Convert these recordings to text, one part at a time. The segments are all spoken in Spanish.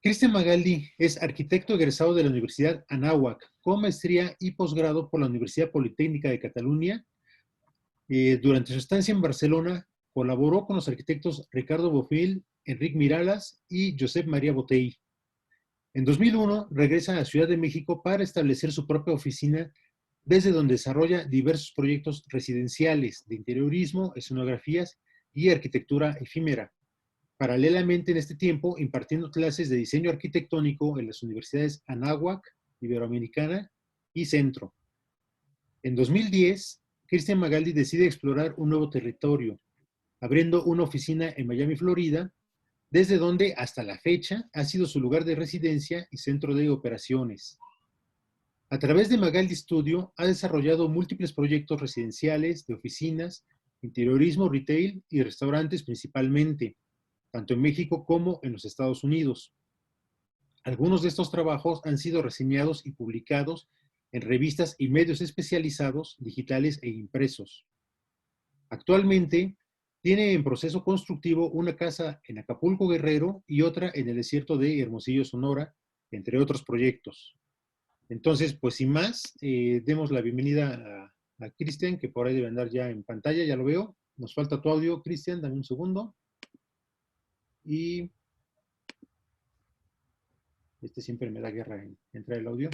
Cristian Magaldi es arquitecto egresado de la Universidad Anáhuac, con maestría y posgrado por la Universidad Politécnica de Cataluña. Durante su estancia en Barcelona, colaboró con los arquitectos Ricardo Bofill, Enric Miralas y Josep María Botey. En 2001 regresa a la Ciudad de México para establecer su propia oficina, desde donde desarrolla diversos proyectos residenciales de interiorismo, escenografías y arquitectura efímera. Paralelamente, en este tiempo, impartiendo clases de diseño arquitectónico en las universidades Anáhuac, Iberoamericana y Centro. En 2010, Cristian Magaldi decide explorar un nuevo territorio, abriendo una oficina en Miami, Florida, desde donde hasta la fecha ha sido su lugar de residencia y centro de operaciones. A través de Magaldi Studio ha desarrollado múltiples proyectos residenciales, de oficinas, interiorismo, retail y restaurantes principalmente, tanto en México como en los Estados Unidos. Algunos de estos trabajos han sido reseñados y publicados en revistas y medios especializados, digitales e impresos. Actualmente, tiene en proceso constructivo una casa en Acapulco, Guerrero, y otra en el desierto de Hermosillo, Sonora, entre otros proyectos. Entonces, pues sin más, demos la bienvenida a Cristian, que por ahí debe andar ya en pantalla, ya lo veo. Nos falta tu audio, Cristian, dame un segundo. Y siempre me da guerra en entrar el audio.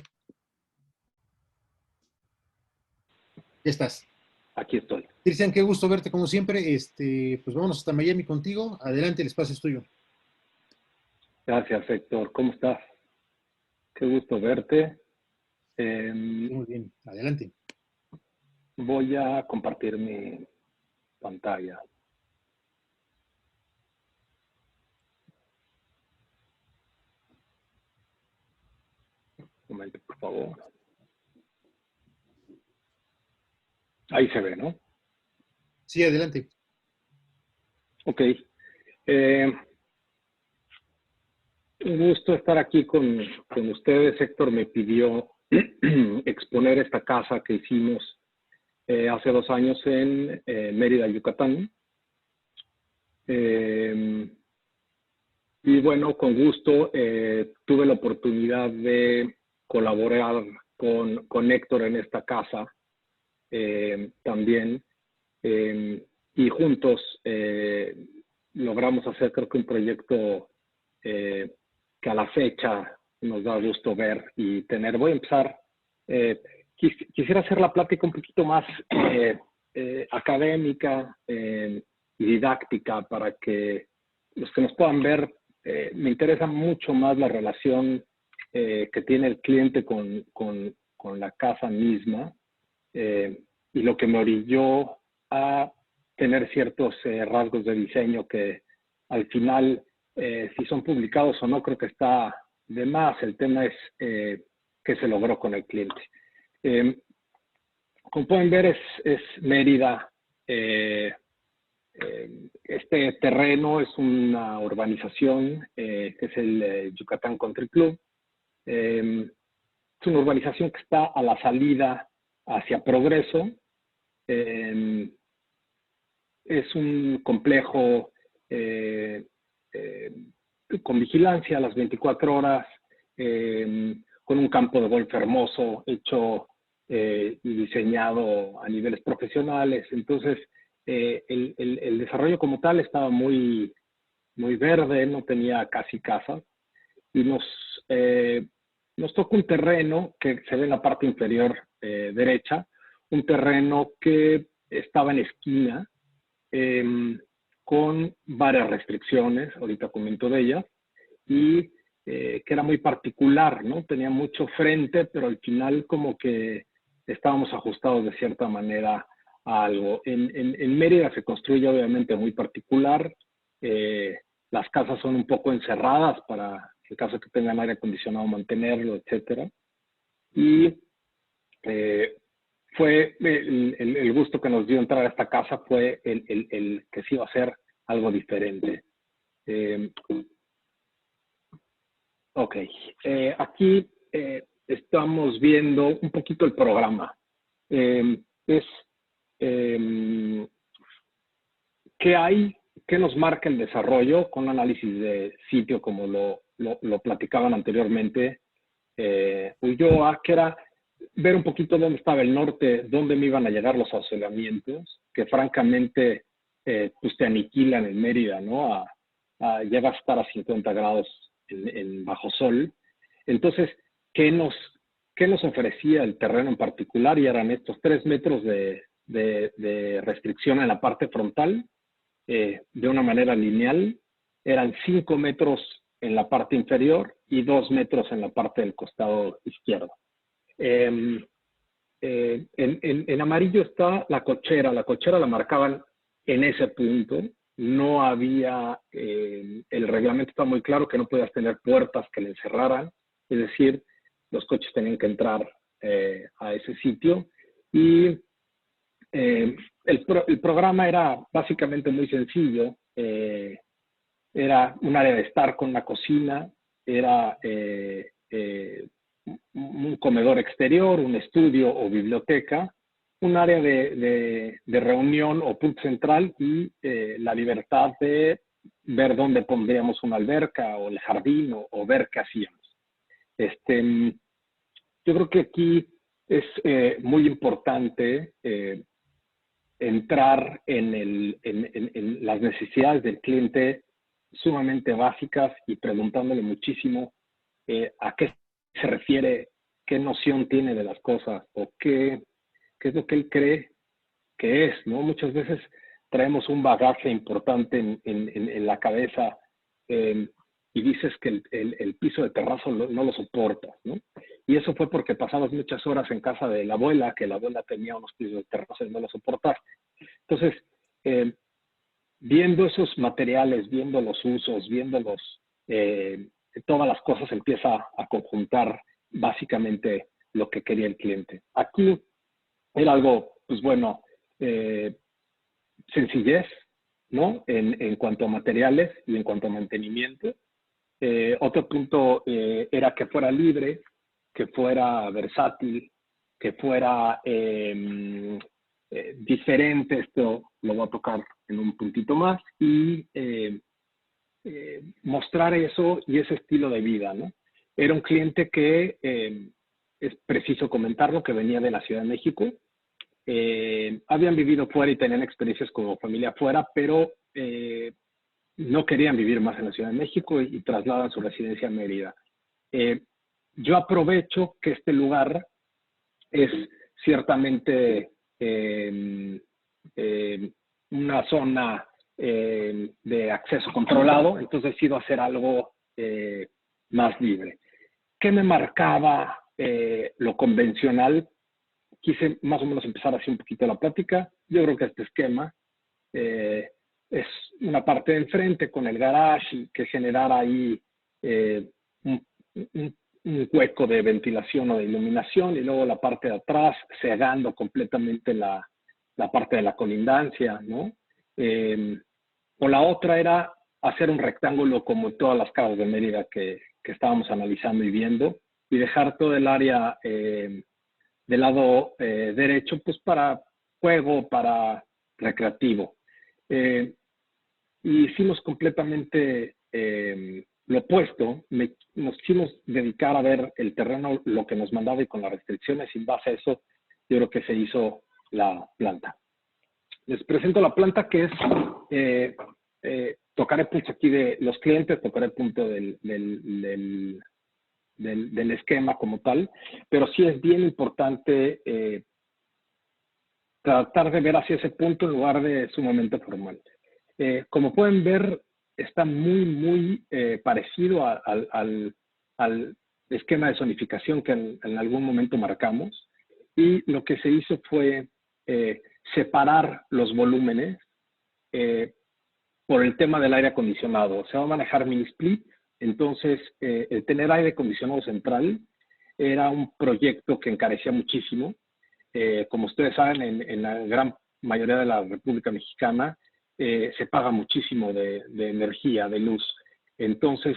Ya estás. Aquí estoy. Cristian, qué gusto verte como siempre. Pues vámonos hasta Miami contigo. Adelante, el espacio es tuyo. Gracias, Héctor. ¿Cómo estás? Qué gusto verte. Muy bien, adelante. Voy a compartir mi pantalla. Un momento, por favor. Ahí se ve, ¿no? Sí, adelante. Ok. Un gusto estar aquí con ustedes. Héctor me pidió exponer esta casa que hicimos hace 2 años en Mérida, Yucatán. Y bueno, con gusto tuve la oportunidad de colaborar con Héctor en esta casa también. Y juntos logramos hacer, creo que un proyecto que a la fecha nos da gusto ver y tener. Voy a empezar. Quisiera hacer la plática un poquito más académica y didáctica para que los que nos puedan ver, me interesa mucho más la relación que tiene el cliente con la casa misma y lo que me orilló a tener ciertos rasgos de diseño que al final, si son publicados o no, creo que está de más. El tema es qué se logró con el cliente. Como pueden ver, es Mérida. Este terreno es una urbanización que es el Yucatán Country Club. Es una urbanización que está a la salida hacia Progreso. Es un complejo con vigilancia a las 24 horas, con un campo de golf hermoso hecho y diseñado a niveles profesionales. Entonces, el desarrollo como tal estaba muy verde, no tenía casi casas, y nos tocó un terreno que se ve en la parte inferior derecha, un terreno que estaba en esquina, con varias restricciones, ahorita comento de ellas, y que era muy particular, ¿no? Tenía mucho frente, pero al final como que estábamos ajustados de cierta manera a algo. En Mérida se construye obviamente muy particular. Las casas son un poco encerradas para, en caso que tengan aire acondicionado, mantenerlo, etc. Y fue el gusto que nos dio entrar a esta casa fue el que se iba a hacer algo diferente. Ok, aquí estamos viendo un poquito el programa. ¿Qué hay ¿qué nos marca el desarrollo con análisis de sitio, como lo platicaban anteriormente Ulloa, que era ver un poquito dónde estaba el norte, dónde me iban a llegar los asentamientos, que francamente pues te aniquilan en Mérida, ¿no? Llegas a estar a 50 grados bajo sol. Entonces, ¿qué nos ofrecía el terreno en particular? Y eran estos 3 metros de restricción en la parte frontal, de una manera lineal, eran 5 metros en la parte inferior y 2 metros en la parte del costado izquierdo. En amarillo está la cochera la marcaban en ese punto, no había, el reglamento está muy claro que no podías tener puertas que le encerraran, es decir, los coches tenían que entrar a ese sitio y el programa era básicamente muy sencillo, era un área de estar con una cocina, era un comedor exterior, un estudio o biblioteca, un área de reunión o punto central y la libertad de ver dónde pondríamos una alberca o el jardín o ver qué hacíamos. Yo creo que aquí es muy importante entrar en las necesidades del cliente sumamente básicas y preguntándole muchísimo a qué se refiere, qué noción tiene de las cosas o qué es lo que él cree que es, ¿no? Muchas veces traemos un bagaje importante en la cabeza y dices que el piso de terrazo no lo soportas, ¿no? Y eso fue porque pasabas muchas horas en casa de la abuela, que la abuela tenía unos pisos de terrazo y no lo soportaste. Entonces, viendo esos materiales, viendo los usos, viendo todas las cosas, empieza a conjuntar básicamente lo que quería el cliente. Aquí era algo, pues bueno, sencillez, ¿no? En cuanto a materiales y en cuanto a mantenimiento. Otro punto era que fuera libre, que fuera versátil, que fuera diferente. Esto lo voy a tocar en un puntito más, y mostrar eso y ese estilo de vida, ¿no? Era un cliente que, es preciso comentarlo, que venía de la Ciudad de México. Habían vivido fuera y tenían experiencias como familia fuera, pero no querían vivir más en la Ciudad de México y trasladan su residencia a Mérida. Yo aprovecho que este lugar es ciertamente una zona de acceso controlado, entonces decido hacer algo más libre. ¿Qué me marcaba lo convencional? Quise más o menos empezar así un poquito la plática. Yo creo que este esquema es una parte de enfrente con el garage y que generara ahí un hueco de ventilación o de iluminación, y luego la parte de atrás cegando completamente la parte de la colindancia, ¿no? O la otra era hacer un rectángulo como todas las casas de Mérida que estábamos analizando y viendo, y dejar todo el área del lado derecho pues para juego, para recreativo. Y hicimos completamente lo opuesto. Nos quisimos dedicar a ver el terreno, lo que nos mandaba, y con las restricciones, sin base a eso, yo creo que se hizo la planta. Les presento la planta, que es, tocaré punto aquí de los clientes, tocaré punto del esquema como tal, pero sí es bien importante tratar de ver hacia ese punto en lugar de sumamente formal. Como pueden ver, está muy parecido al esquema de zonificación que en algún momento marcamos, y lo que se hizo fue separar los volúmenes por el tema del aire acondicionado. Se va a manejar mini split, entonces el tener aire acondicionado central era un proyecto que encarecía muchísimo. Como ustedes saben, en la gran mayoría de la República Mexicana se paga muchísimo de energía, de luz. Entonces,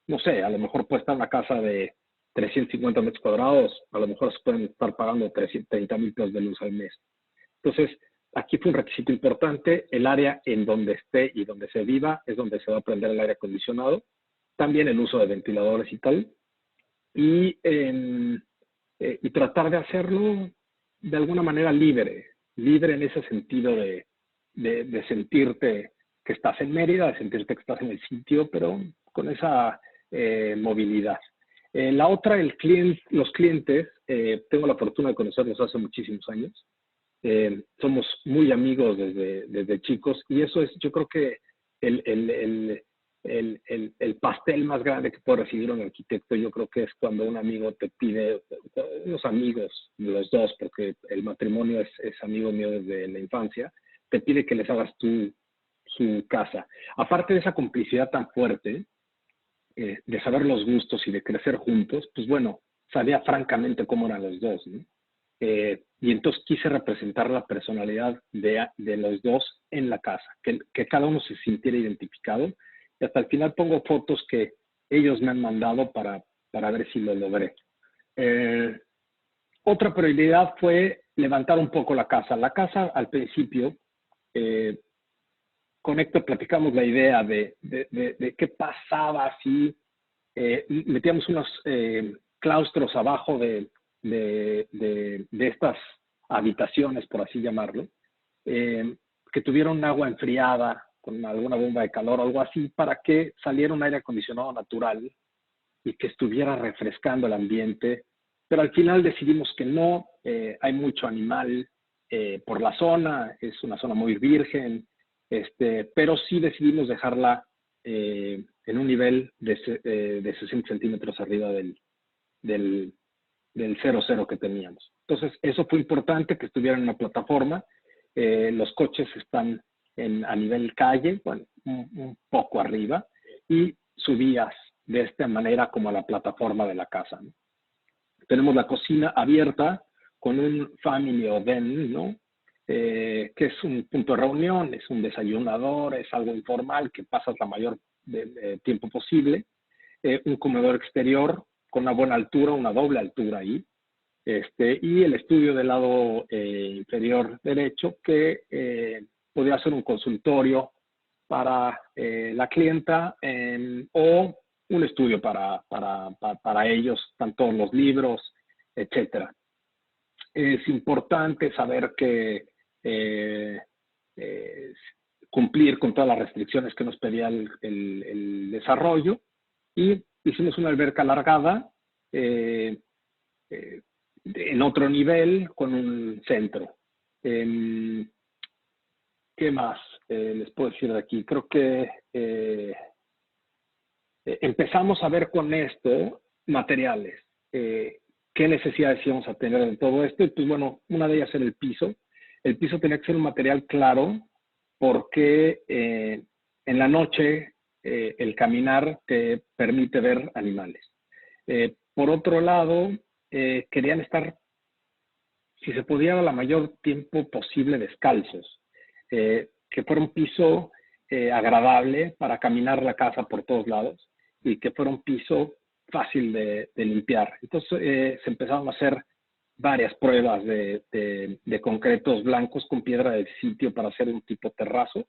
no sé, a lo mejor puede estar una casa de 350 metros cuadrados, a lo mejor se pueden estar pagando 30,000 pesos de luz al mes. Entonces, aquí fue un requisito importante, el área en donde esté y donde se viva es donde se va a prender el aire acondicionado, también el uso de ventiladores y tal, y tratar de hacerlo de alguna manera libre en ese sentido de sentirte que estás en Mérida, de sentirte que estás en el sitio, pero con esa movilidad. La otra, los clientes, tengo la fortuna de conocerlos hace muchísimos años. Somos muy amigos desde chicos y eso es, yo creo que el pastel más grande que puede recibir un arquitecto, yo creo que es cuando un amigo te pide, unos amigos, los dos, porque el matrimonio es amigo mío desde la infancia, te pide que les hagas su casa. Aparte de esa complicidad tan fuerte, de saber los gustos y de crecer juntos, pues bueno, sabía francamente cómo eran los dos, ¿no? Y entonces quise representar la personalidad de los dos en la casa, que cada uno se sintiera identificado. Y hasta el final pongo fotos que ellos me han mandado para ver si lo logré. Otra prioridad fue levantar un poco la casa. La casa, al principio, con Héctor platicamos la idea de qué pasaba si metíamos unos claustros abajo de estas habitaciones, por así llamarlo, que tuvieran agua enfriada con alguna bomba de calor o algo así, para que saliera un aire acondicionado natural y que estuviera refrescando el ambiente. Pero al final decidimos que no, hay mucho animal por la zona, es una zona muy virgen, pero sí decidimos dejarla en un nivel de 60 centímetros arriba del 0,0 que teníamos. Entonces, eso fue importante, que estuviera en una plataforma. Los coches están a nivel calle, bueno, un poco arriba, y subías de esta manera como a la plataforma de la casa, ¿no? Tenemos la cocina abierta con un family o den, ¿no? Que es un punto de reunión, es un desayunador, es algo informal que pasas la mayor tiempo posible. Un comedor exterior con una buena altura, una doble altura ahí. Y el estudio del lado inferior derecho, que podría ser un consultorio para la clienta o un estudio para ellos, están todos los libros, etcétera. Es importante saber que cumplir con todas las restricciones que nos pedía el desarrollo, y hicimos una alberca alargada en otro nivel con un centro. ¿Qué más les puedo decir de aquí? Creo que empezamos a ver con esto materiales. ¿Qué necesidades íbamos a tener en todo esto? Y pues bueno, una de ellas era el piso. El piso tenía que ser un material claro porque en la noche el caminar te permite ver animales. Por otro lado, querían estar, si se pudiera, la mayor tiempo posible descalzos. Que fuera un piso agradable para caminar la casa por todos lados y que fuera un piso fácil de limpiar. Entonces se empezaron a hacer varias pruebas de concretos blancos con piedra del sitio para hacer un tipo terrazo,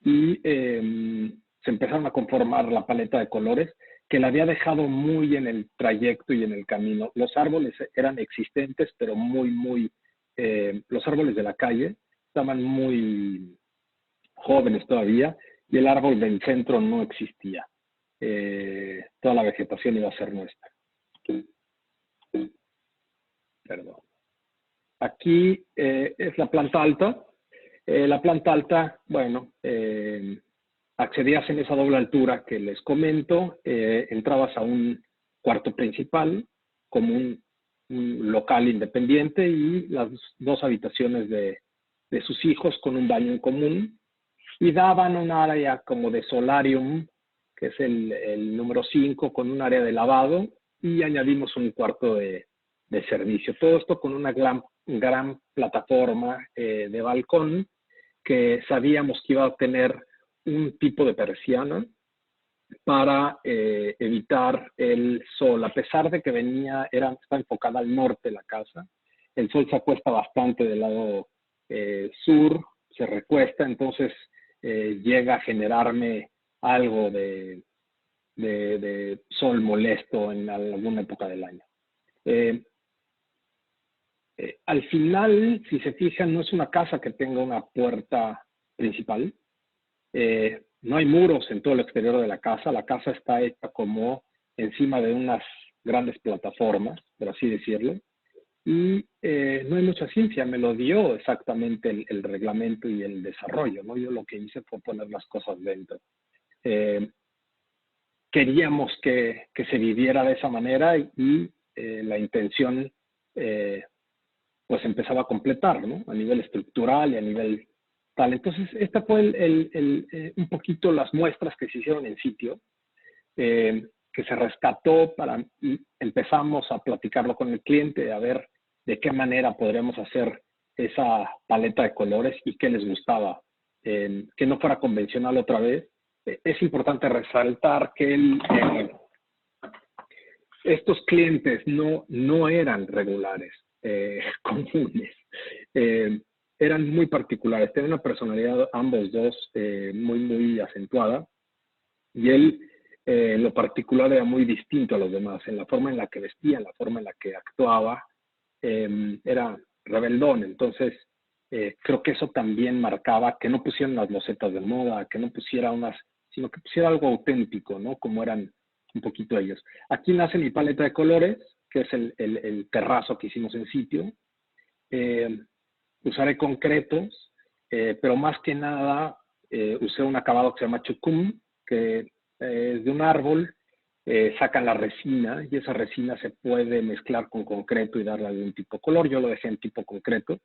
y se empezaron a conformar la paleta de colores que la había dejado muy en el trayecto y en el camino. Los árboles eran existentes, pero los árboles de la calle estaban muy jóvenes todavía, y el árbol del centro no existía. Toda la vegetación iba a ser nuestra. Perdón. Aquí es la planta alta. La planta alta, bueno, accedías en esa doble altura que les comento, entrabas a un cuarto principal como un local independiente, y las dos habitaciones de sus hijos con un baño en común, y daban un área como de solarium, que es el número 5, con un área de lavado, y añadimos un cuarto de servicio. Todo esto con una gran plataforma de balcón, que sabíamos que iba a tener un tipo de persiana para evitar el sol. A pesar de que está enfocada al norte la casa, el sol se acuesta bastante del lado sur, se recuesta, entonces llega a generarme algo de sol molesto en alguna época del año. Al final, si se fijan, no es una casa que tenga una puerta principal. No hay muros en todo el exterior de la casa. La casa está hecha como encima de unas grandes plataformas, por así decirlo. Y no hay mucha ciencia, me lo dio exactamente el reglamento y el desarrollo, ¿no? Yo lo que hice fue poner las cosas dentro. Queríamos que se viviera de esa manera y la intención pues empezaba a completar, ¿no? A nivel estructural y a nivel tal. Entonces, esta fue un poquito las muestras que se hicieron en sitio, que se rescató y empezamos a platicarlo con el cliente, a ver de qué manera podríamos hacer esa paleta de colores y qué les gustaba, que no fuera convencional otra vez. Es importante resaltar que estos clientes no eran regulares, comunes. Eran muy particulares, tenían una personalidad, ambos dos, muy acentuada, y él, lo particular, era muy distinto a los demás, en la forma en la que vestía, en la forma en la que actuaba, era rebeldón. Entonces, creo que eso también marcaba que no pusieran las losetas de moda, que no pusiera sino que pusiera algo auténtico, ¿no? Como eran un poquito ellos. Aquí nace mi paleta de colores, que es el terrazo que hicimos en sitio. Usaré concretos, pero más que nada usé un acabado que se llama chucum, que es de un árbol. Sacan la resina y esa resina se puede mezclar con concreto y darle algún tipo de color. Yo lo dejé en tipo concreto.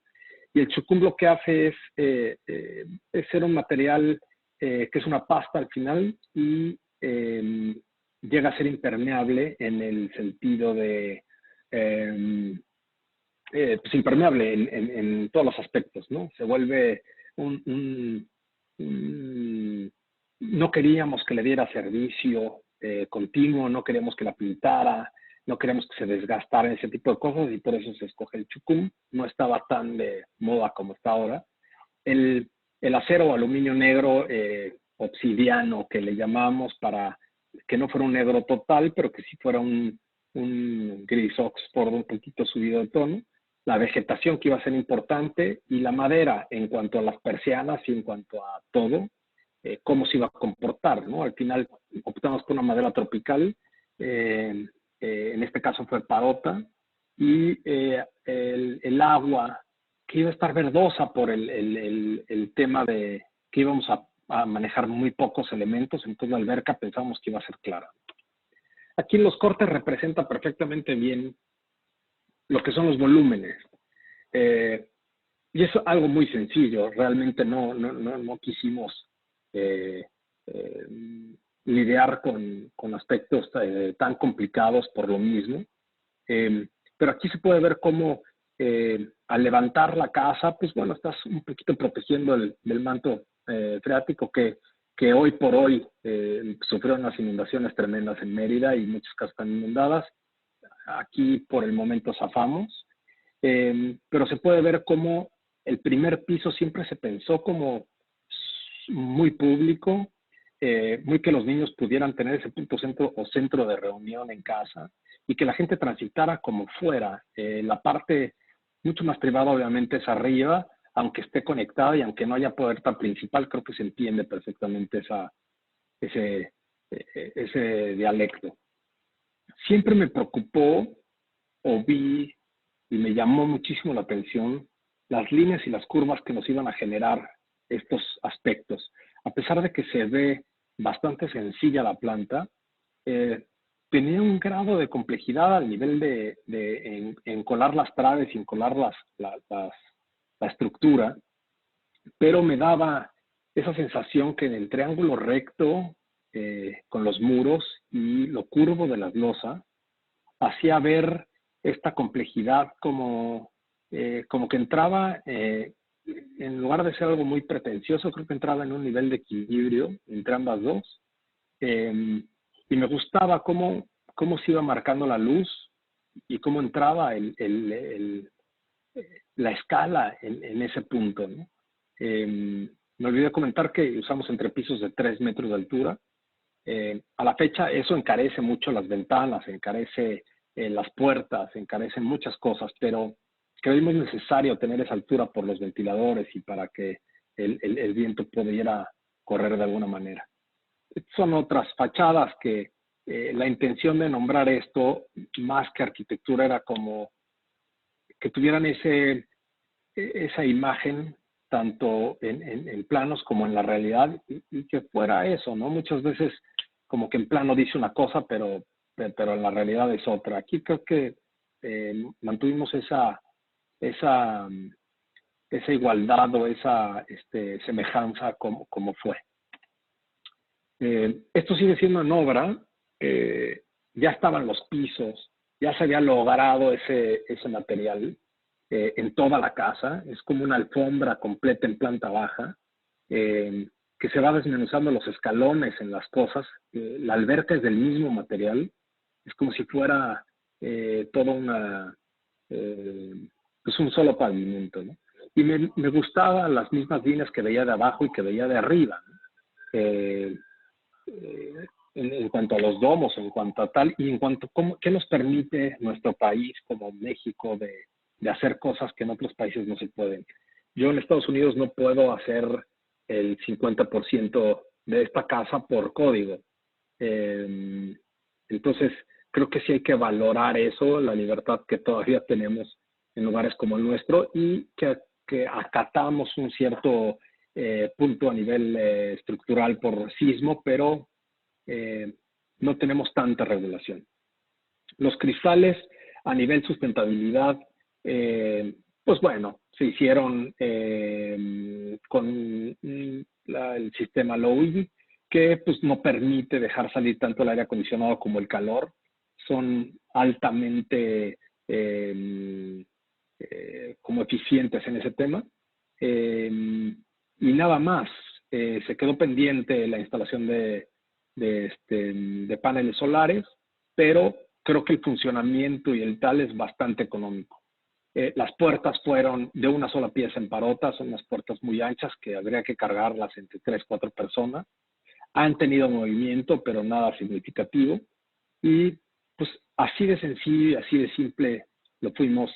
Y el chucum lo que hace es ser un material que es una pasta al final y llega a ser impermeable en el sentido de pues impermeable en todos los aspectos, ¿no? Se vuelve no queríamos que le diera servicio continuo, no queríamos que la pintara, no queríamos que se desgastara, ese tipo de cosas, y por eso se escoge el chucum. No estaba tan de moda como está ahora. El acero o aluminio negro obsidiano, que le llamamos, para que no fuera un negro total, pero que sí fuera un gris Oxford un poquito subido de tono. La vegetación, que iba a ser importante, y la madera en cuanto a las persianas y en cuanto a todo, cómo se iba a comportar, ¿no? Al final optamos por una madera tropical, en este caso fue parota, y el agua, que iba a estar verdosa por el tema de que íbamos a manejar muy pocos elementos, entonces la alberca pensábamos que iba a ser clara. Aquí los cortes representan perfectamente bien lo que son los volúmenes. Y es algo muy sencillo, realmente no quisimos lidiar con aspectos tan complicados por lo mismo. Pero aquí se puede ver cómo al levantar la casa, pues bueno, estás un poquito protegiendo del manto freático que hoy por hoy sufrieron unas inundaciones tremendas en Mérida y muchas casas están inundadas. Aquí por el momento zafamos, pero se puede ver cómo el primer piso siempre se pensó como muy público, muy que los niños pudieran tener ese punto centro de reunión en casa y que la gente transitara como fuera. La parte mucho más privada obviamente es arriba, aunque esté conectada y aunque no haya puerta principal, creo que se entiende perfectamente ese dialecto. Siempre me preocupó o vi y me llamó muchísimo la atención las líneas y las curvas que nos iban a generar estos aspectos. A pesar de que se ve bastante sencilla la planta, tenía un grado de complejidad al nivel de encolar las traves y encolar la estructura, pero me daba esa sensación que en el triángulo recto, con los muros y lo curvo de la losa, hacía ver esta complejidad como que entraba, en lugar de ser algo muy pretencioso, creo que entraba en un nivel de equilibrio entre ambas dos. Y me gustaba cómo se iba marcando la luz y cómo entraba la escala en ese punto, ¿no? Me olvidé comentar que usamos entrepisos de 3 metros de altura. A la fecha eso encarece mucho las ventanas, encarece las puertas, encarecen muchas cosas, pero creímos necesario tener esa altura por los ventiladores y para que el viento pudiera correr de alguna manera. Son otras fachadas que la intención de nombrar esto, más que arquitectura, era como que tuvieran esa imagen tanto en planos como en la realidad y que fuera eso, ¿no? Muchas veces como que en plano dice una cosa, pero en la realidad es otra. Aquí creo que mantuvimos esa igualdad o esa semejanza como fue. Esto sigue siendo en obra, ya estaban los pisos, ya se había logrado ese material en toda la casa, es como una alfombra completa en planta baja, que se va desmenuzando los escalones en las cosas, la alberca es del mismo material, es como si fuera toda pues un solo pavimento, ¿no? Y me gustaban las mismas líneas que veía de abajo y que veía de arriba, ¿no? En cuanto a los domos, en cuanto a tal, y en cuanto a qué nos permite nuestro país como México de hacer cosas que en otros países no se pueden. Yo en Estados Unidos no puedo hacer el 50% de esta casa por código. Entonces, creo que sí hay que valorar eso, la libertad que todavía tenemos en lugares como el nuestro y que acatamos un cierto punto a nivel estructural por sismo, pero no tenemos tanta regulación. Los cristales a nivel sustentabilidad, pues bueno, se hicieron con el sistema Lowy, que pues no permite dejar salir tanto el aire acondicionado como el calor. Son altamente como eficientes en ese tema. Y nada más, se quedó pendiente la instalación de paneles solares, pero creo que el funcionamiento y el tal es bastante económico. Las puertas fueron de una sola pieza en parota, son unas puertas muy anchas que habría que cargarlas entre 3, 4 personas. Han tenido movimiento, pero nada significativo. Y pues así de sencillo y así de simple lo fuimos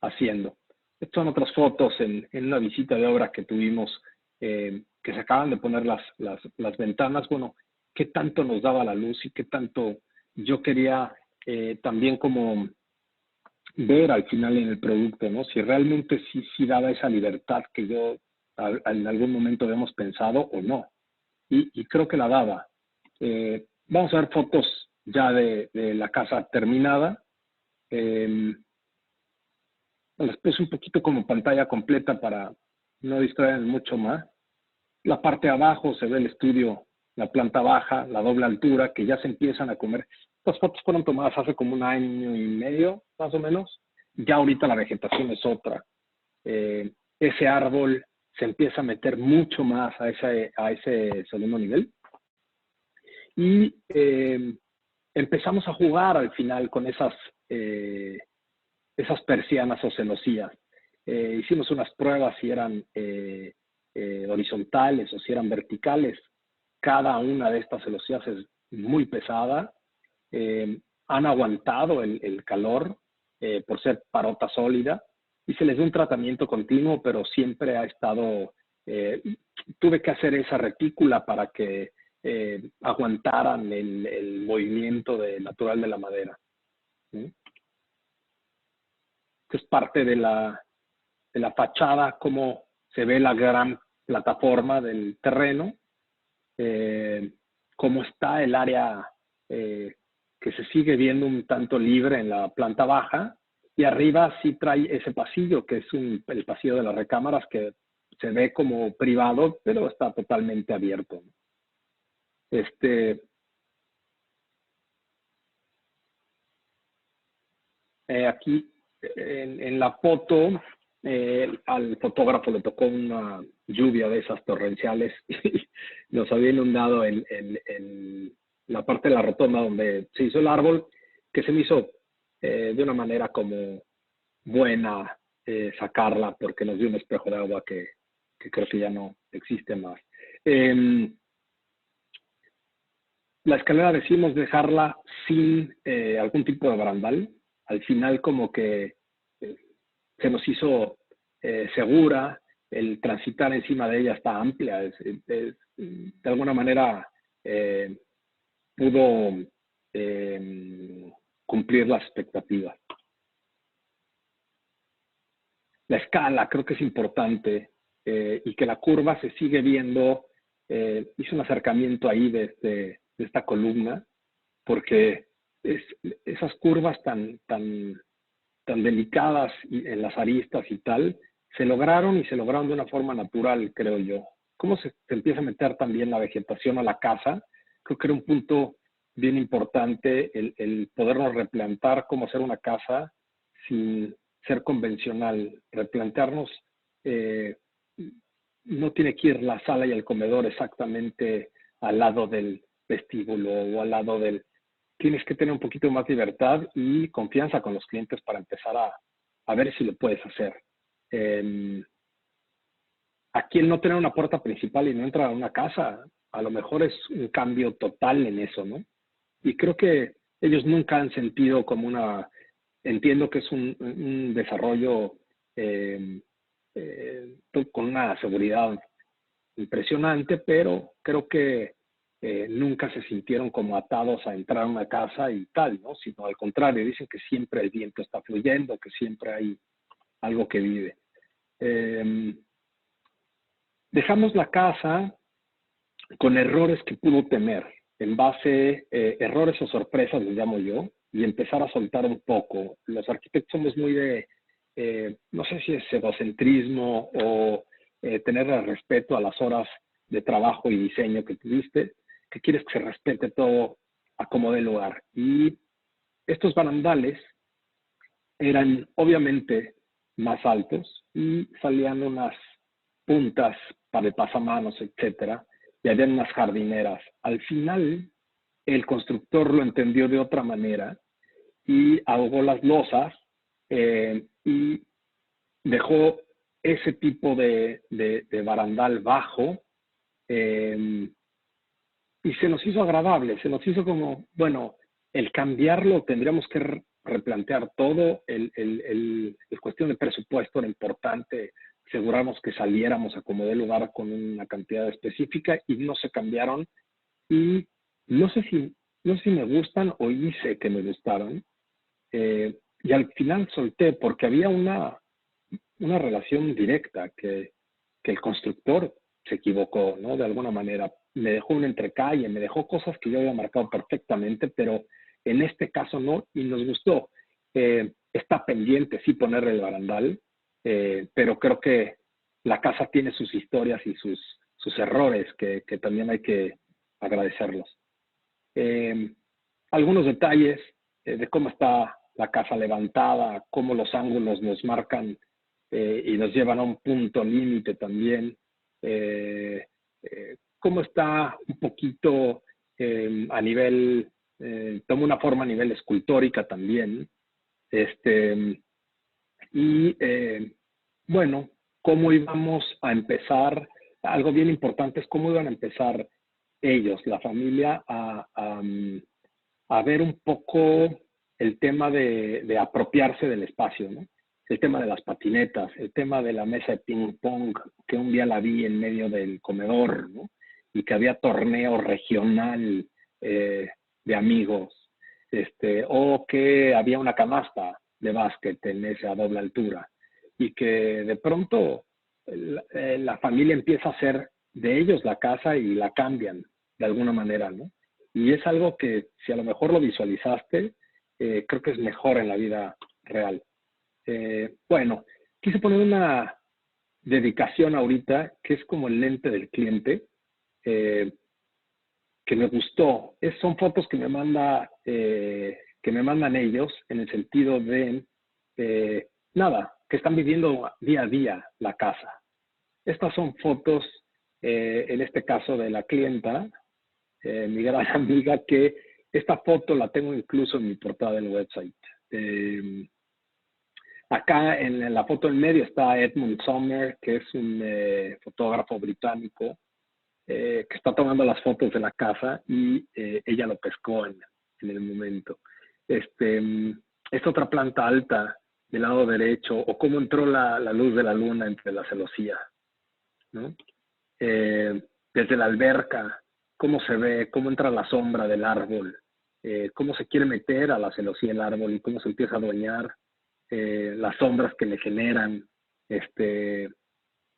haciendo. Estas son otras fotos en una visita de obra que tuvimos, que se acaban de poner las ventanas. Bueno, qué tanto nos daba la luz y qué tanto yo quería también como ver al final en el producto, ¿no? Si realmente sí daba esa libertad que yo en algún momento habíamos pensado o no. Y creo que la daba. Vamos a ver fotos ya de la casa terminada. Les puse un poquito como pantalla completa para no distraer mucho más. La parte de abajo se ve el estudio, la planta baja, la doble altura, que ya se empiezan a comer. Estas fotos fueron tomadas hace como 1 año y medio, más o menos. Ya ahorita la vegetación es otra. Ese árbol se empieza a meter mucho más a ese segundo nivel. Y empezamos a jugar al final con esas persianas o celosías. Hicimos unas pruebas si eran horizontales o si eran verticales. Cada una de estas celosías es muy pesada. Han aguantado el calor por ser parota sólida y se les dio un tratamiento continuo, pero siempre ha estado... tuve que hacer esa retícula para que aguantaran el movimiento natural de la madera. ¿Sí? Es parte de la fachada, cómo se ve la gran plataforma del terreno, cómo está el área que se sigue viendo un tanto libre en la planta baja, y arriba sí trae ese pasillo, que es el pasillo de las recámaras, que se ve como privado, pero está totalmente abierto. Aquí en la foto, al fotógrafo le tocó una lluvia de esas torrenciales y nos había inundado en la parte de la rotonda donde se hizo el árbol, que se me hizo de una manera como buena sacarla porque nos dio un espejo de agua que creo que ya no existe más. La escalera decidimos dejarla sin algún tipo de barandal. Al final como que se nos hizo segura, el transitar encima de ella está amplia, de alguna manera pudo cumplir las expectativas. La escala creo que es importante y que la curva se sigue viendo. Hice un acercamiento ahí de esta columna porque esas curvas tan delicadas en las aristas y tal, se lograron de una forma natural, creo yo. Cómo se empieza a meter también la vegetación a la casa, creo que era un punto bien importante el podernos replantar cómo hacer una casa sin ser convencional, replantearnos, no tiene que ir la sala y el comedor exactamente al lado del vestíbulo o al lado del... Tienes que tener un poquito más de libertad y confianza con los clientes para empezar a ver si lo puedes hacer. Aquí el no tener una puerta principal y no entrar a una casa, a lo mejor es un cambio total en eso, ¿no? Y creo que ellos nunca han sentido como una... Entiendo que es un desarrollo con una seguridad impresionante, pero creo que nunca se sintieron como atados a entrar a una casa y tal, ¿no? Sino al contrario, dicen que siempre el viento está fluyendo, que siempre hay algo que vive. Dejamos la casa con errores que pudo tener, en base, errores o sorpresas, les llamo yo, y empezar a soltar un poco. Los arquitectos somos muy de, no sé si es egocentrismo o tener respeto a las horas de trabajo y diseño que tuviste, que quieres que se respete todo a como dé lugar. Y estos barandales eran obviamente más altos y salían unas puntas para el pasamanos, etcétera, y había unas jardineras. Al final, el constructor lo entendió de otra manera y ahogó las losas y dejó ese tipo de barandal bajo y se nos hizo agradable, se nos hizo como, bueno, el cambiarlo tendríamos que replantear todo, el cuestión de presupuesto era importante, asegurarnos que saliéramos a como dé lugar con una cantidad específica y no se cambiaron y no sé si me gustan o hice que me gustaron y al final solté porque había una relación directa que el constructor se equivocó, ¿no? De alguna manera. Me dejó un entrecalle, me dejó cosas que yo había marcado perfectamente, pero en este caso no, y nos gustó. Está pendiente, sí, ponerle el barandal, pero creo que la casa tiene sus historias y sus errores que también hay que agradecerlos. Algunos detalles de cómo está la casa levantada, cómo los ángulos nos marcan y nos llevan a un punto límite también. Cómo está un poquito a nivel, toma una forma a nivel escultórica también. Bueno, cómo íbamos a empezar, algo bien importante es cómo iban a empezar ellos, la familia, a ver un poco el tema de apropiarse del espacio, ¿no? El tema de las patinetas, el tema de la mesa de ping pong, que un día la vi en medio del comedor, ¿no? Y que había torneo regional de amigos, o que había una canasta de básquet en esa doble altura, y que de pronto la familia empieza a hacer de ellos la casa y la cambian de alguna manera, ¿no? Y es algo que si a lo mejor lo visualizaste, creo que es mejor en la vida real. Bueno, quise poner una dedicación ahorita que es como el lente del cliente, que me gustó. Son fotos que me mandan ellos en el sentido de nada, que están viviendo día a día la casa. Estas son fotos, en este caso de la clienta, mi gran amiga, que esta foto la tengo incluso en mi portada del website. Acá en la foto en medio está Edmund Sommer, que es un fotógrafo británico que está tomando las fotos de la casa y ella lo pescó en el momento. Esta otra planta alta del lado derecho, o cómo entró la luz de la luna entre la celosía, ¿no? Desde la alberca, cómo se ve, cómo entra la sombra del árbol, cómo se quiere meter a la celosía el árbol y cómo se empieza a adueñar, las sombras que le generan,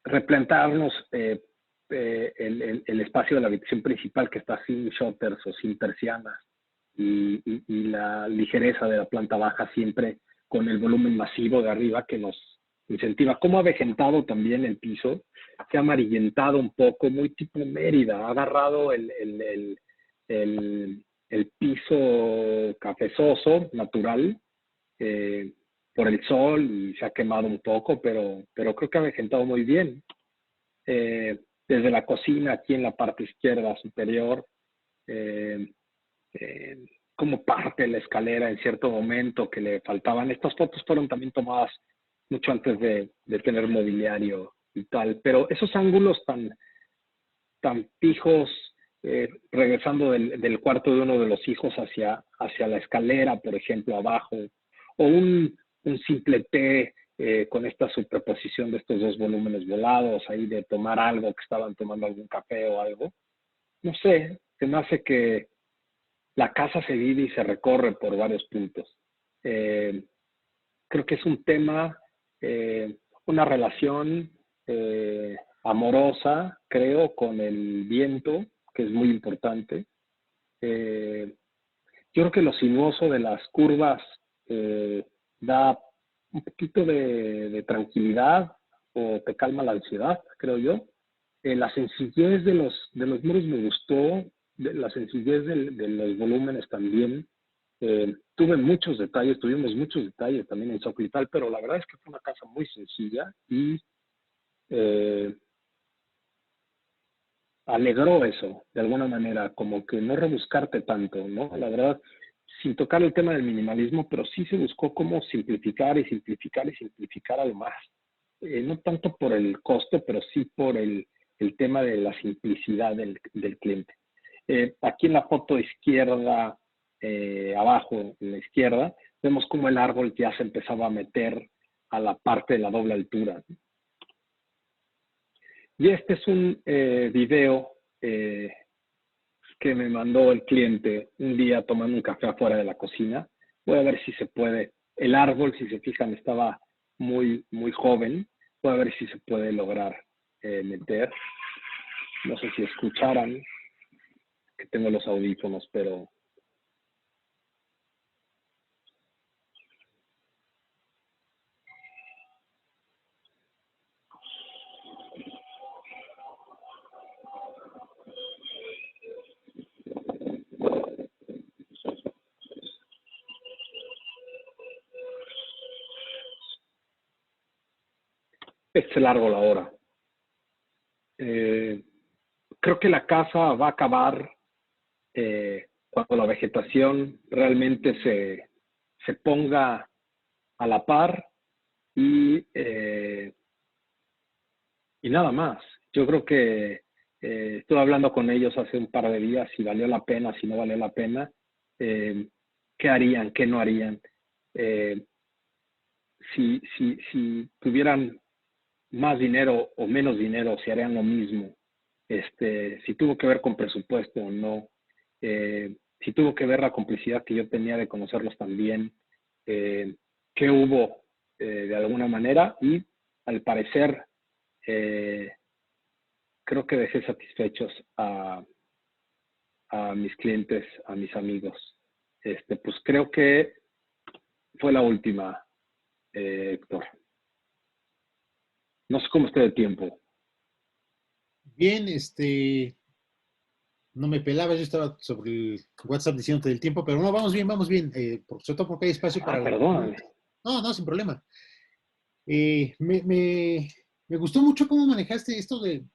replantarnos el espacio de la habitación principal que está sin shutters o sin persianas y la ligereza de la planta baja siempre con el volumen masivo de arriba que nos incentiva. Cómo ha avejentado también el piso, se ha amarillentado un poco, muy tipo Mérida, ha agarrado el piso cafezoso, natural, por el sol y se ha quemado un poco, pero creo que ha avejentado muy bien. Desde la cocina, aquí en la parte izquierda superior, como parte de la escalera en cierto momento que le faltaban. Estas fotos fueron también tomadas mucho antes de tener mobiliario y tal, pero esos ángulos tan fijos, regresando del cuarto de uno de los hijos hacia la escalera, por ejemplo, abajo, o un simple T con esta superposición de estos dos volúmenes volados, ahí de tomar algo, que estaban tomando algún café o algo. No sé, se me hace que la casa se vive y se recorre por varios puntos. Creo que es un tema, una relación amorosa, creo, con el viento, que es muy importante. Yo creo que lo sinuoso de las curvas da un poquito de tranquilidad o te calma la ansiedad, creo yo. La sencillez de los muros me gustó, la sencillez de los volúmenes también. Tuvimos muchos detalles también en Socrital, pero la verdad es que fue una casa muy sencilla y alegró eso, de alguna manera, como que no rebuscarte tanto, ¿no? La verdad, sin tocar el tema del minimalismo, pero sí se buscó cómo simplificar y simplificar y simplificar al más. No tanto por el costo, pero sí por el tema de la simplicidad del cliente. Aquí en la foto izquierda, abajo, en la izquierda, vemos cómo el árbol ya se empezaba a meter a la parte de la doble altura. Y este es un video que me mandó el cliente un día tomando un café afuera de la cocina. Voy a ver si se puede. El árbol, si se fijan, estaba muy, muy joven. Voy a ver si se puede lograr meter. No sé si escucharan, que tengo los audífonos, pero... Este es el árbol ahora. Creo que la casa va a acabar cuando la vegetación realmente se ponga a la par y nada más. Yo creo que estuve hablando con ellos hace un par de días si valió la pena, si no valió la pena, qué harían, qué no harían. Eh, si tuvieran más dinero o menos dinero, si harían lo mismo. Si tuvo que ver con presupuesto o no. Si tuvo que ver la complicidad que yo tenía de conocerlos también. ¿Qué hubo de alguna manera? Y al parecer, creo que dejé satisfechos a mis clientes, a mis amigos. Pues creo que fue la última, Héctor. No sé cómo esté de tiempo. Bien, no me pelaba, yo estaba sobre el WhatsApp diciéndote del tiempo, pero no, vamos bien, sobre todo porque hay espacio para... Perdón. No, sin problema. Eh, me, me, me gustó mucho cómo manejaste esto del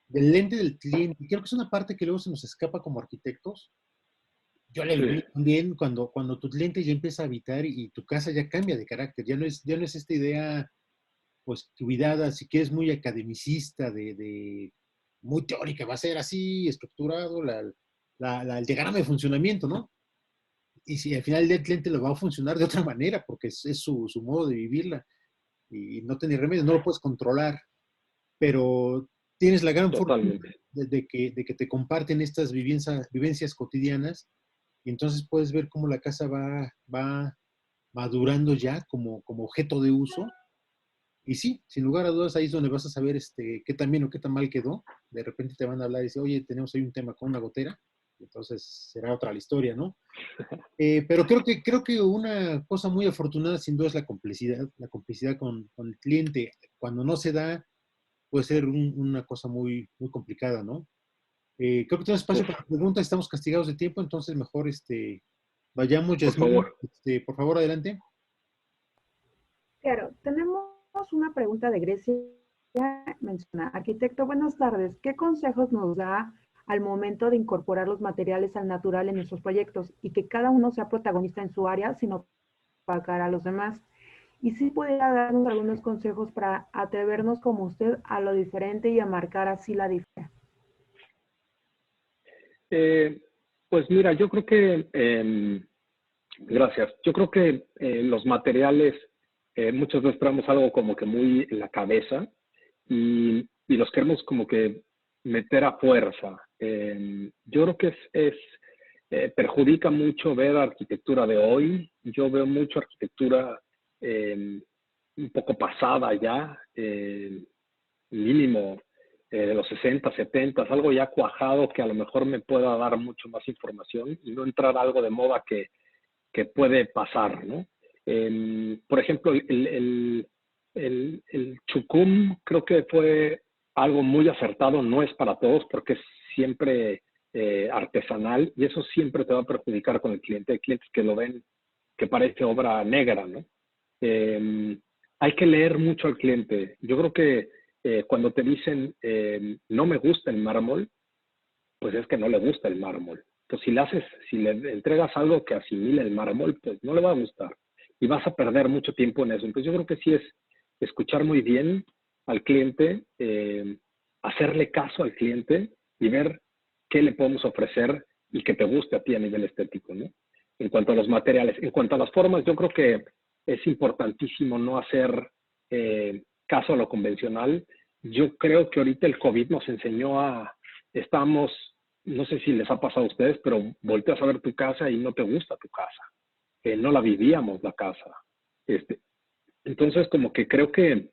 lente del cliente. Creo que es una parte que luego se nos escapa como arquitectos. yo le Sí, vi también cuando tu cliente ya empieza a habitar y tu casa ya cambia de carácter, ya no es esta idea, pues, cuidada, si quieres, muy academicista, de muy teórica, va a ser así, estructurado, el diagrama de funcionamiento, ¿no? Y si al final el cliente lo va a funcionar de otra manera, porque es su modo de vivirla, y no tiene remedio, no lo puedes controlar, pero tienes la gran fortuna totalmente. de que te comparten estas vivencias cotidianas, y entonces puedes ver cómo la casa va madurando ya como objeto de uso. Y sí, sin lugar a dudas, ahí es donde vas a saber qué tan bien o qué tan mal quedó. De repente te van a hablar y decir, oye, tenemos ahí un tema con una gotera. Entonces será otra la historia, ¿no? Pero creo que una cosa muy afortunada sin duda es la complicidad con el cliente. Cuando no se da, puede ser una cosa muy, muy complicada, ¿no? Creo que tenemos espacio Uf, para preguntas, estamos castigados de tiempo, entonces mejor vayamos, por Yasmín, favor. por favor, adelante. Claro, tenemos una pregunta de Grecia. Menciona, arquitecto, buenas tardes. ¿Qué consejos nos da al momento de incorporar los materiales al natural en nuestros proyectos y que cada uno sea protagonista en su área, sino opacar a los demás? Y si pudiera darnos algunos consejos para atrevernos como usted a lo diferente y a marcar así la diferencia. Eh, pues mira, yo creo que, gracias, yo creo que los materiales, muchas veces traemos algo como que muy en la cabeza y los queremos como que meter a fuerza. Yo creo que perjudica mucho ver arquitectura de hoy. Yo veo mucho arquitectura un poco pasada ya, mínimo de los 60, 70, algo ya cuajado que a lo mejor me pueda dar mucho más información y no entrar a algo de moda que puede pasar, ¿no? Por ejemplo, el chucum creo que fue algo muy acertado, no es para todos porque es siempre artesanal y eso siempre te va a perjudicar con el cliente. Hay clientes que lo ven que parece obra negra, ¿no? Hay que leer mucho al cliente. Yo creo que cuando te dicen no me gusta el mármol, pues es que no le gusta el mármol. Entonces, si le entregas algo que asimile el mármol, pues no le va a gustar. Y vas a perder mucho tiempo en eso. Entonces, yo creo que sí es escuchar muy bien al cliente, hacerle caso al cliente y ver qué le podemos ofrecer y que te guste a ti a nivel estético, ¿no? En cuanto a los materiales. En cuanto a las formas, yo creo que es importantísimo no hacer caso a lo convencional. Yo creo que ahorita el COVID nos enseñó estamos, no sé si les ha pasado a ustedes, pero volteas a ver tu casa y no te gusta tu casa. No la vivíamos la casa. Este, entonces, como que creo que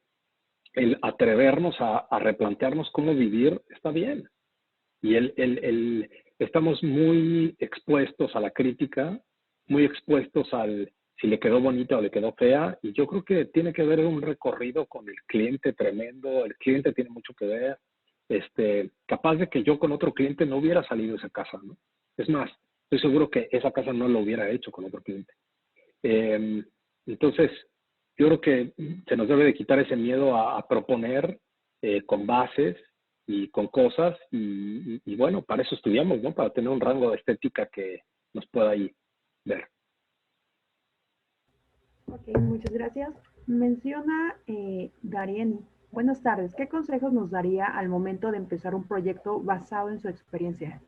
el atrevernos a replantearnos cómo vivir está bien. Y estamos muy expuestos a la crítica, muy expuestos al si le quedó bonita o le quedó fea. Y yo creo que tiene que haber un recorrido con el cliente tremendo. El cliente tiene mucho que ver. Capaz de que yo con otro cliente no hubiera salido de esa casa, ¿no? Es más, estoy seguro que esa casa no lo hubiera hecho con otro cliente. Eh, entonces, yo creo que se nos debe de quitar ese miedo a proponer con bases y con cosas y bueno, para eso estudiamos, ¿no? Para tener un rango de estética que nos pueda ahí ver. Ok, muchas gracias. Menciona Darien. Buenas tardes. ¿Qué consejos nos daría al momento de empezar un proyecto basado en su experiencia?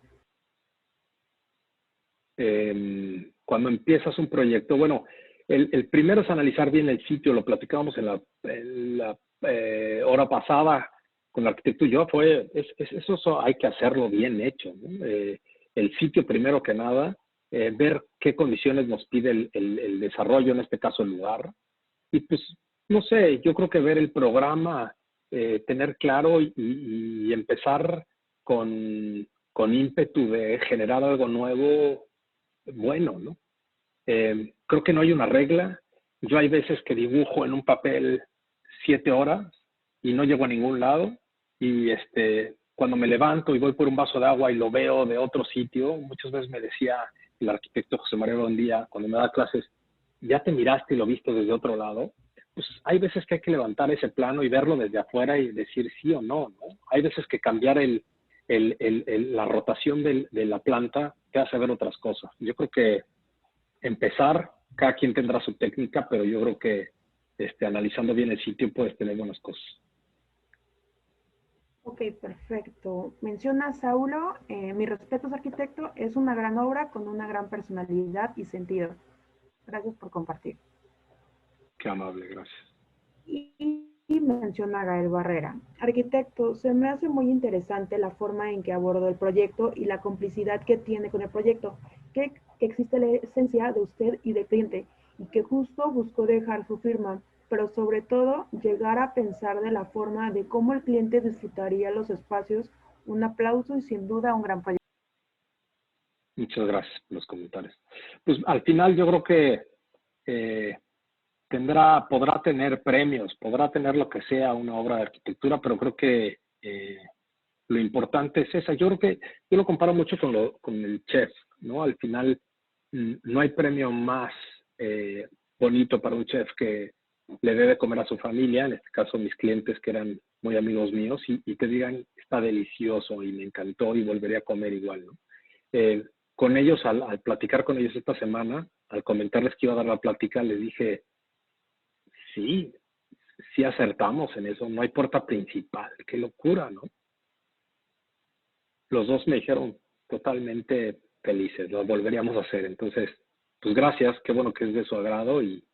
Cuando empiezas un proyecto, bueno, el primero es analizar bien el sitio, lo platicábamos en la hora pasada con el arquitecto y yo, eso hay que hacerlo bien hecho, ¿no? El sitio primero que nada, ver qué condiciones nos pide el desarrollo, en este caso el lugar, y pues, no sé, yo creo que ver el programa, tener claro y empezar con ímpetu de generar algo nuevo, bueno, ¿no? Creo que no hay una regla. Yo hay veces que dibujo en un papel 7 horas y no llego a ningún lado. Y cuando me levanto y voy por un vaso de agua y lo veo de otro sitio, muchas veces me decía el arquitecto José María Bondía, cuando me da clases, ya te miraste y lo viste desde otro lado. Pues hay veces que hay que levantar ese plano y verlo desde afuera y decir sí o no, ¿no? Hay veces que cambiar la rotación de la planta te hace ver otras cosas. Yo creo que empezar, cada quien tendrá su técnica, pero yo creo que analizando bien el sitio puedes tener buenas cosas. Ok, perfecto. Menciona Saulo, mis respetos, arquitecto, es una gran obra con una gran personalidad y sentido. Gracias por compartir. Qué amable, gracias. Y menciona Gael Barrera. Arquitecto, se me hace muy interesante la forma en que abordó el proyecto y la complicidad que tiene con el proyecto, que existe la esencia de usted y del cliente, y que justo buscó dejar su firma, pero sobre todo llegar a pensar de la forma de cómo el cliente disfrutaría los espacios. Un aplauso y sin duda un gran proyecto. Muchas gracias por los comentarios. Pues al final yo creo que podrá tener premios, podrá tener lo que sea una obra de arquitectura, pero creo que lo importante es esa. Yo creo que yo lo comparo mucho con el chef, ¿no? Al final no hay premio más bonito para un chef que le dé de comer a su familia, en este caso mis clientes que eran muy amigos míos, y te digan, está delicioso y me encantó y volvería a comer igual, ¿no? Con ellos, al platicar con ellos esta semana, al comentarles que iba a dar la plática, les dije, sí, sí acertamos en eso, no hay puerta principal, qué locura, ¿no? Los dos me dijeron totalmente felices, lo volveríamos a hacer. Entonces, pues gracias, qué bueno que es de su agrado y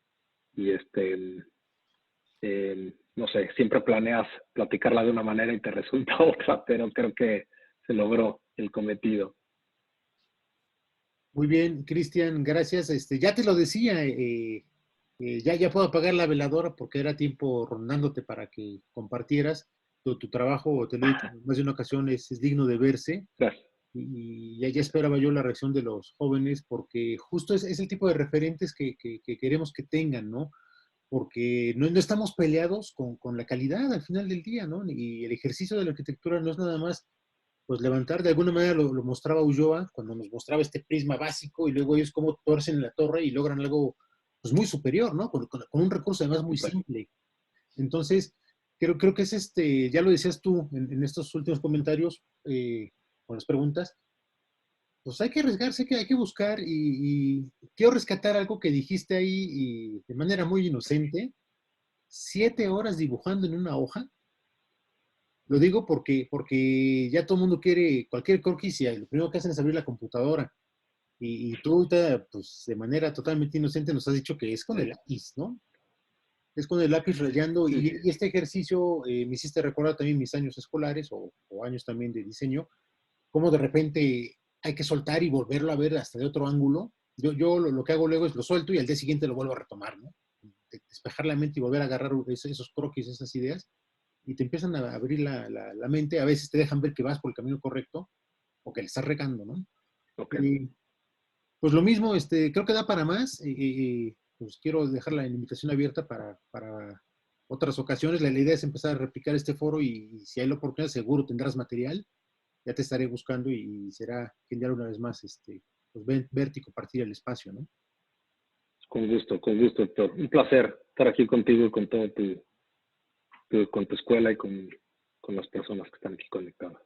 no sé, siempre planeas platicarla de una manera y te resulta otra, pero creo que se logró el cometido. Muy bien, Cristian, gracias. Ya te lo decía, ya puedo apagar la veladora porque era tiempo rondándote para que compartieras. Tu trabajo, te lo he dicho en más de una ocasión, es digno de verse. Gracias. Y ya esperaba yo la reacción de los jóvenes porque justo es el tipo de referentes que queremos que tengan, ¿no? Porque no estamos peleados con la calidad al final del día, ¿no? Y el ejercicio de la arquitectura no es nada más pues levantar, de alguna manera lo mostraba Ulloa cuando nos mostraba este prisma básico y luego ellos cómo torcen la torre y logran algo pues muy superior, ¿no? Con un recurso además muy simple. Entonces, creo que es ya lo decías tú en estos últimos comentarios con las preguntas, pues hay que arriesgarse, hay que buscar y quiero rescatar algo que dijiste ahí y de manera muy inocente, 7 horas dibujando en una hoja. Lo digo porque ya todo el mundo quiere cualquier croquis y lo primero que hacen es abrir la computadora. Y tú, pues, de manera totalmente inocente nos has dicho que es con el lápiz, ¿no? Es con el lápiz rayando. Y este ejercicio me hiciste recordar también mis años escolares o años también de diseño, cómo de repente hay que soltar y volverlo a ver hasta de otro ángulo. Yo lo que hago luego es lo suelto y al día siguiente lo vuelvo a retomar, ¿no? Despejar la mente y volver a agarrar esos croquis, esas ideas y te empiezan a abrir la mente, a veces te dejan ver que vas por el camino correcto o que le estás regando, ¿no? Okay. Pues lo mismo, creo que da para más, pues quiero dejar la invitación abierta para otras ocasiones. La idea es empezar a replicar este foro y si hay la oportunidad seguro tendrás material, ya te estaré buscando y será genial una vez más pues verte y compartir el espacio, ¿no? Con gusto, Héctor. Un placer estar aquí contigo y con todo con tu escuela y con las personas que están aquí conectadas.